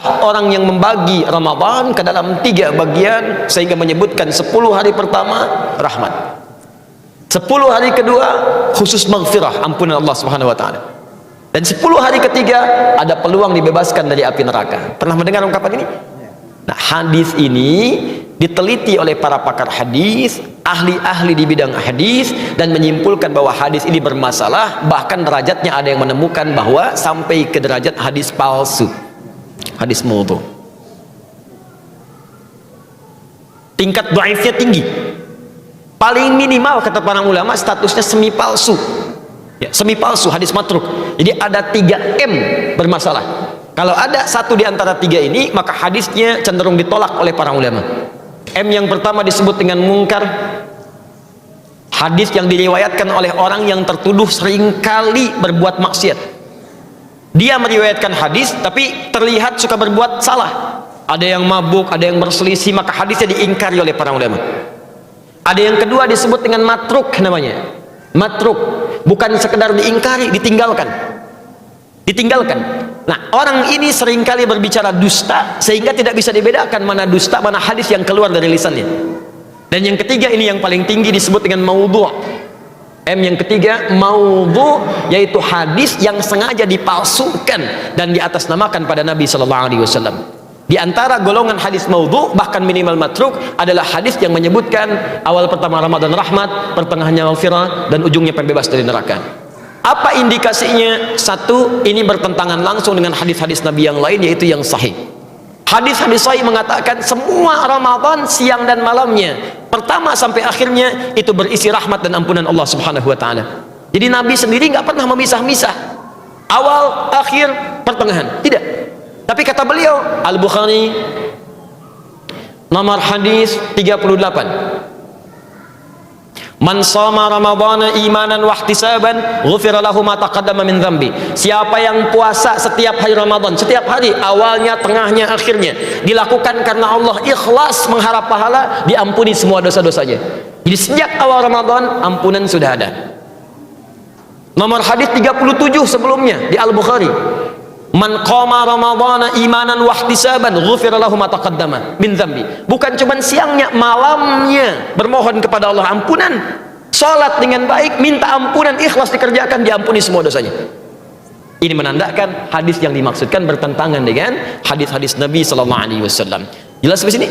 orang yang membagi Ramadan ke dalam 3 bagian sehingga menyebutkan 10 hari pertama rahmat, 10 hari kedua khusus maghfirah, ampunan Allah Subhanahu wa taala, dan 10 hari ketiga ada peluang dibebaskan dari api neraka. Pernah mendengar ungkapan ini? Nah, hadis ini diteliti oleh para pakar hadis, ahli-ahli di bidang hadis, dan menyimpulkan bahwa hadis ini bermasalah. Bahkan derajatnya ada yang menemukan bahwa sampai ke derajat hadis palsu, hadis maudhu. Tingkat dhaifnya tinggi. Paling minimal kata para ulama statusnya semi palsu. Ya, semi palsu, hadis matruk. Jadi ada 3M bermasalah. Kalau ada satu di antara 3 ini, maka hadisnya cenderung ditolak oleh para ulama. M yang pertama disebut dengan mungkar. Hadis yang diriwayatkan oleh orang yang tertuduh seringkali berbuat maksiat. Dia meriwayatkan hadis tapi terlihat suka berbuat salah. Ada yang mabuk, ada yang berselisih, maka hadisnya diingkari oleh para ulama. Ada yang kedua disebut dengan matruk namanya. Matruk, bukan sekedar diingkari, ditinggalkan. Nah, orang ini seringkali berbicara dusta sehingga tidak bisa dibedakan mana dusta, mana hadis yang keluar dari lisannya. Dan yang ketiga ini yang paling tinggi disebut dengan maudhu'. M yang ketiga, maudhu', yaitu hadis yang sengaja dipalsukan dan diatasnamakan pada Nabi sallallahu alaihi wasallam. Di antara golongan hadis maudhu', bahkan minimal matruk, adalah hadis yang menyebutkan awal pertama Ramadan rahmat, pertengahannya maghfirah, dan ujungnya pembebas dari neraka. Apa indikasinya? Satu, ini bertentangan langsung dengan hadis-hadis Nabi yang lain, yaitu yang sahih. Hadis-hadis sahih mengatakan semua Ramadan siang dan malamnya, pertama sampai akhirnya, itu berisi rahmat dan ampunan Allah Subhanahu wa taala. Jadi Nabi sendiri nggak pernah memisah-misah awal, akhir, pertengahan, tidak. Tapi kata beliau, Al-Bukhari nomor hadis 38, man shoma ramadhana imanan wa ihtisaban ghufira lahu ma taqaddama min dhanbi. Siapa yang puasa setiap hari Ramadan, setiap hari, awalnya, tengahnya, akhirnya, dilakukan karena Allah, ikhlas mengharap pahala, diampuni semua dosa-dosanya. Jadi sejak awal Ramadan ampunan sudah ada. Nomor hadis 37 sebelumnya di Al-Bukhari, man qama ramadhana imanan wa ihtisaban ghufira lahu ma taqaddama min dhanbi. Bukan cuma siangnya, malamnya bermohon kepada Allah ampunan, salat dengan baik, minta ampunan, ikhlas dikerjakan, diampuni semua dosanya. Ini menandakan hadis yang dimaksudkan bertentangan dengan hadis-hadis Nabi sallallahu alaihi wasallam. Jelas di sini?